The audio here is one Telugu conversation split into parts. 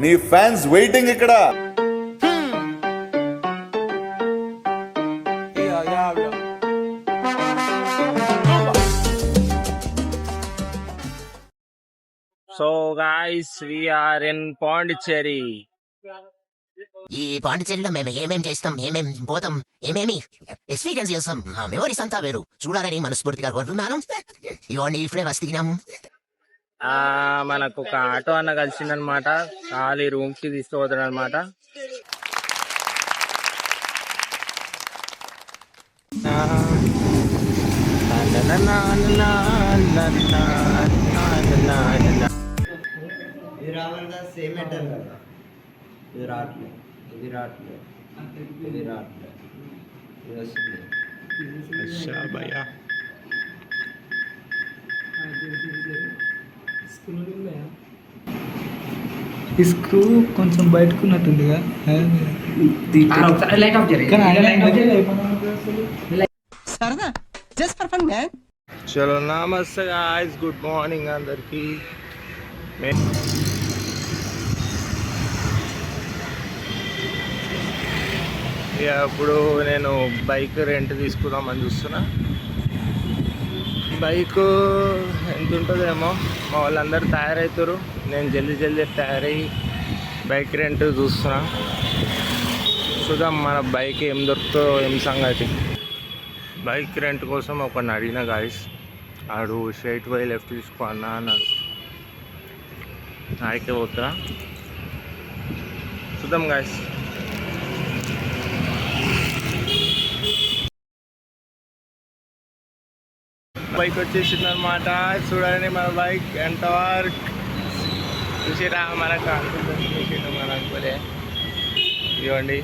నీ ఫ్యాన్స్ వెయిటింగ్ ఇక్కడ. So guys, we are in Pondicherry. ఈ పాండిచేరిలో మేము ఏమేం చేస్తాం, ఏమేం పోతాం, ఏమేమి ఎక్స్పీరియన్స్ చేస్తాం, ఆ మెమరీస్ అంతా వేరు. చూడాలని మనస్ఫూర్తిగా కోరుతున్నాను. ఇవన్నీ ఇప్పుడే వస్తున్నాము. మనకు ఒక ఆటో అన్న కలిసిందనమాట. ఖాళీ రూమ్ కి తీసుకుపోతాడు అనమాట. ఇది రావాలిగా సేమ్ మెటల్ కదా. ఇది రావట్లేదు, ఇది రావట్లేదు, ఇది రావట్లేదు, ఇది వస్తుంది. ఈ స్క్రూ కొంచెం బయటకు ఉన్నట్టుందిగా. సరదా జస్ట్ ఫర్ ఫన్ మ్యాన్. చలో నమస్తే గాయ్స్, గుడ్ మార్నింగ్ అందరికి. ఇప్పుడు నేను బైక్ రెంట్ తీసుకుందామని చూస్తున్నా. బైక్ ఎంత ఉంటుందేమో, మా వాళ్ళందరూ తయారవుతారు. నేను జల్దీ తయారయ్యి బైక్ రెంట్ చూస్తున్నా. చూద్దాం మన బైక్ ఏం దొరుకుతుందో, ఏం సంగతి. బైక్ రెంట్ కోసం ఒకరిని అడిగిన గాయస్. ఆడు స్ట్రైట్ పోయి లెఫ్ట్ తీసుకో అన్నా అన్నాడు. ఆడికే పోతున్నా, చూద్దాం గాయస్. బైక్ వచ్చేసింది అనమాట. చూడండి మన బైక్ ఎంత వర్క్ చూసిరా. మనకు అనుకుంటుంది మనకులే. ఇవ్వండి,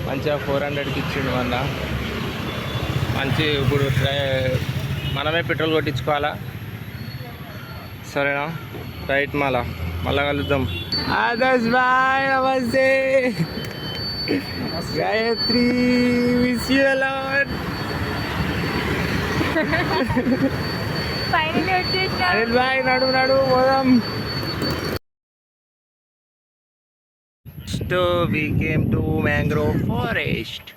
మంచిగా 400కి ఇచ్చిండు. మళ్ళా మంచి. ఇప్పుడు మనమే పెట్రోల్ కొట్టించుకోవాలా. సరేనా, రైట్. మళ్ళా కలుద్దాం. ఆదర్శ్ బాయ్, నమస్తే. Gayatri, miss you a lot. Anil bye, నడు పోదాం. So we came to mangrove forest.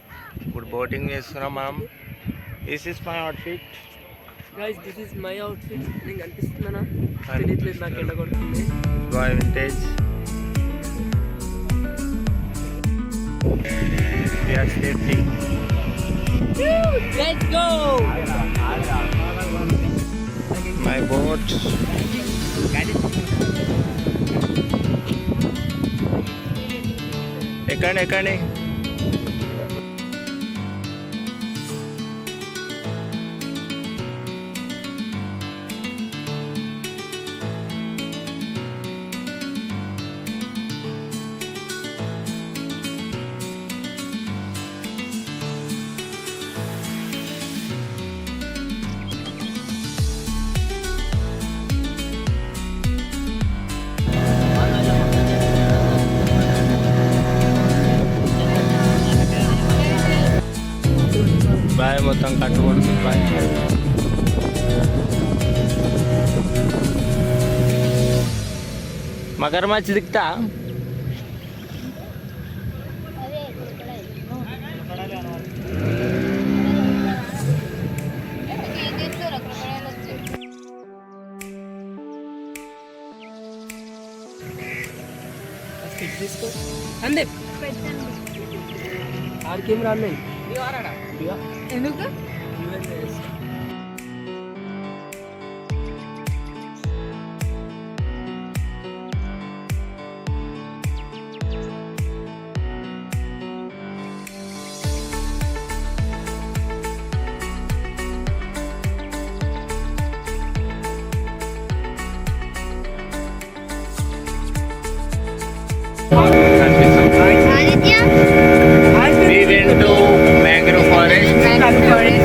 ఇప్పుడు బోటింగ్ చేస్తున్నాం మనం. This is my outfit guys, this is my outfit. నేను కనిపిస్తున్నానా తెలియట్లేదు, నాకు ఎండ కొడుతుంది. Bye vintage. Safety. Let's go. My boat. ఎక్కండి. బాయ్ మొత్తం కట్టుబడుతుంది. బాయ్. మగరమచ్చి దిక్తా. తీసుకో అందే ఆడికేం రాను. ఎందుకు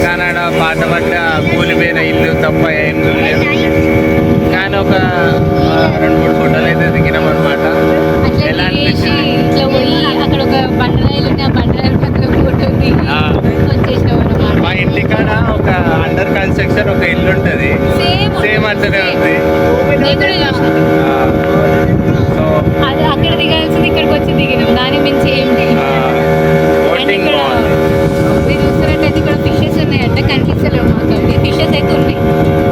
కన్నడ పాత పడ్డ కూలిపోయిన ఇల్లు తప్ప ఏం లేదు. కానీ ఒక 2-3 ఫోటోలు అయితే దిగినాం అనమాట. ఎలా అనిపించింది? మా ఇంటికాడ ఒక అండర్ కన్స్ట్రక్షన్ ఒక ఇల్లు ఉంటుంది, సేమ్ అట్లనే ఉంది. సో అక్కడ దిగాల్సింది ఇక్కడికి వచ్చి దిగినాం, దాని మించి ఏం లేదు. అండ్ బోటింగ్ ఇక్కడ మీరు చూస్తున్నట్టయితే ఇక్కడ ఫిషెస్ ఉన్నాయంట, కనిపిస్తలేవు మాకు. అవి ఫిషెస్ అయితే ఉన్నాయి.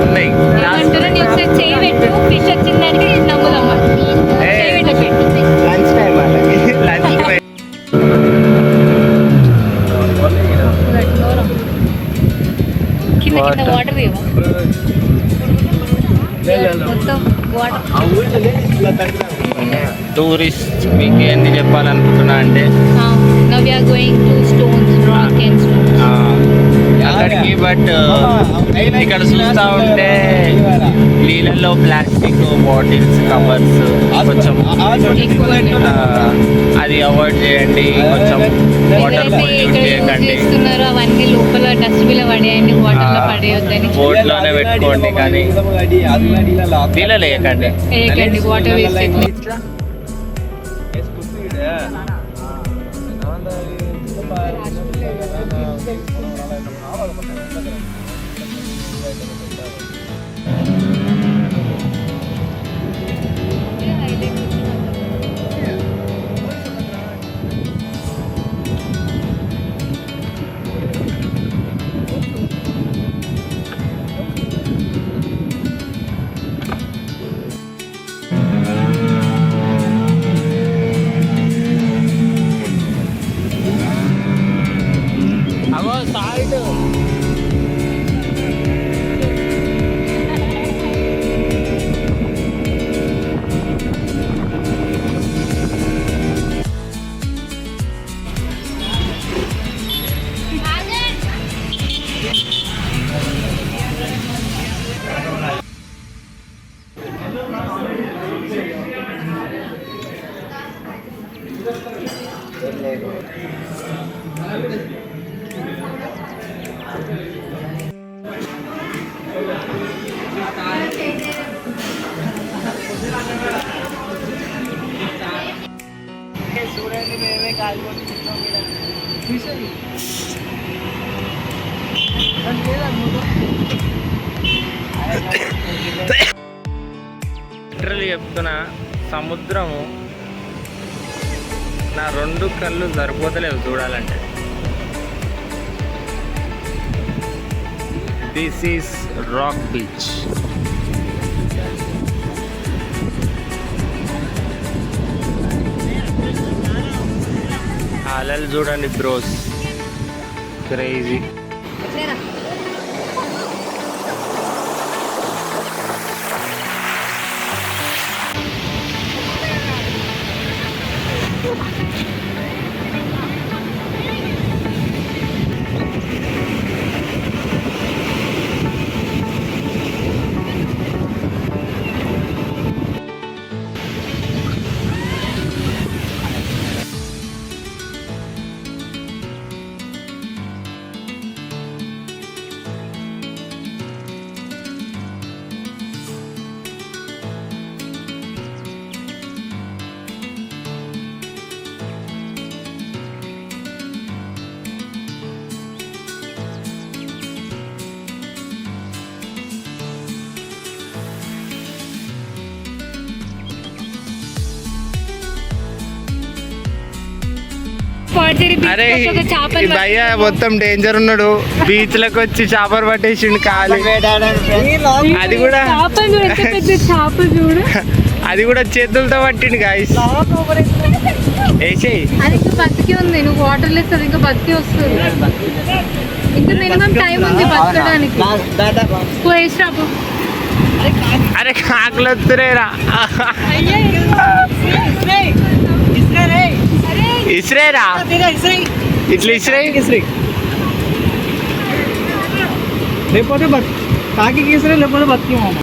ఉన్నాయి. ఏమంటారు, నీ ఒకసారి చేయి పెట్టు, ఫిష్ వచ్చిందంటే నమ్ముదమ్మా. చేయి పెట్టు. లంచ్ టైం వాళ్ళకి లంచ్ టైం. కింద కింద వాటర్ ఇవ్వ మొత్తం వాటర్. టూరిస్ట్ మీకు ఏంటి చెప్పాలనుకుంటున్నా అంటే now we are going to stones, rock and stones. అక్కడికి బట్ ఇక్కడ చూస్తూ ఉంటే నీళ్ళల్లో ప్లాస్టిక్ బాటిల్స్ కవర్స్ కొంచెం అది అవాయిడ్ చేయండి. కొంచెం వాటర్ ఏదైతే పొల్యూట్ ఇక్కడ యూజ్ చేయకండి. చేస్తున్నారో అవన్నీ లోపల డస్ట్బిన్ పడేయండి, వాటర్ లో పడేయొద్దని బోట్లోనే పెట్టుకోండి, కానీ నీళ్ళలో వేయకండి. వేయకండి. వాటర్ వేస్ట్ లిటరల్లీ చెప్తున్నా, సముద్రము నా రెండు కళ్ళు సరిపోతలేవు చూడాలంటే. This is rock beach. అలలు చూడండి బ్రోస్, క్రేజీ. అరే ఈ భయ్య మొత్తం డేంజర్ ఉన్నాడు. బీచ్ లకు వచ్చి చేపలు పట్టేసిండు కాలి. అది కూడా అది కూడా చేతులతో పట్టిండు గాయస్. వేసేయి. అది ఇంకా బతికి ఉంది, నువ్వు వాటర్ లెస్ అది ఇంకా బతికి వస్తుంది. ఇంకా మినిమం టైం ఉంది బతకడానికి. వేసిరాపు. అరే కాకులు వస్తున్నాయిరా. ఇస్రేరా ఇట్లా ఇస్రే. లేకపోతే కాకి గీసరే, లేకపోతే బతికి మామ.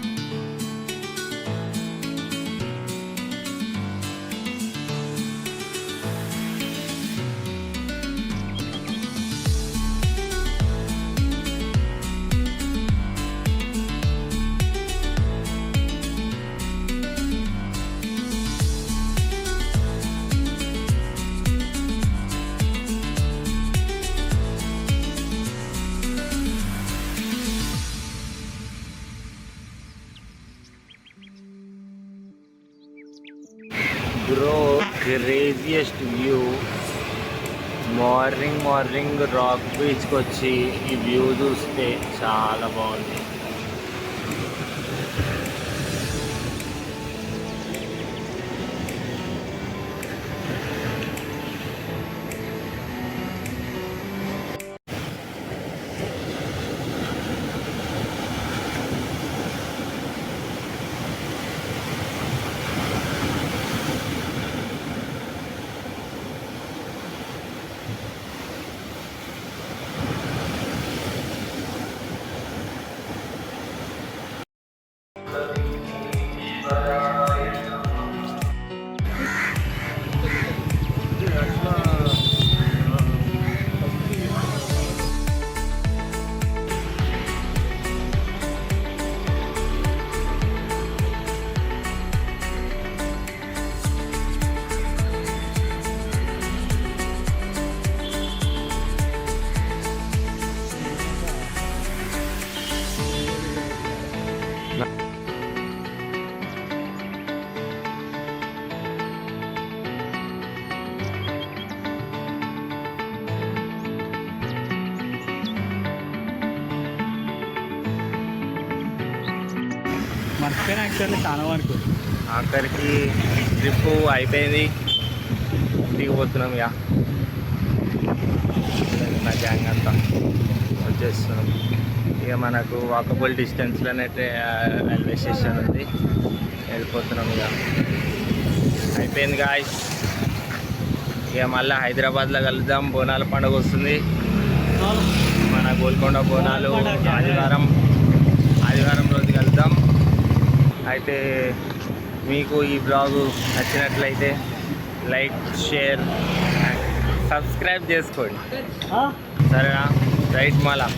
Bro craziest view. Morning rock బీచ్కి వచ్చి ఈ వ్యూ చూస్తే చాలా బాగుంది. మర్చిపోయిన యాక్చువల్లీ చాలా వరకు. ఆఖరికి ట్రిప్ అయిపోయింది, దిగిపోతున్నాం. ఇక నా గ్యాంగ్ అంతా వచ్చేస్తున్నాం. ఇక మనకు వాకబుల్ డిస్టెన్స్లోనే రైల్వే స్టేషన్ ఉంది, వెళ్ళిపోతున్నాం. ఇక అయిపోయింది గాయ్స్. ఇక మళ్ళీ హైదరాబాద్లో కలుద్దాం. బోనాల పండుగ వస్తుంది. మన గోల్కొండ బోనాలు ఆదివారం రోజు కలుద్దాం. అయితే మీకు ఈ బ్లాగు నచ్చినట్లయితే లైక్, షేర్, సబ్స్క్రైబ్ చేసుకోండి. సరేనా? రైట్ మళ్ళా.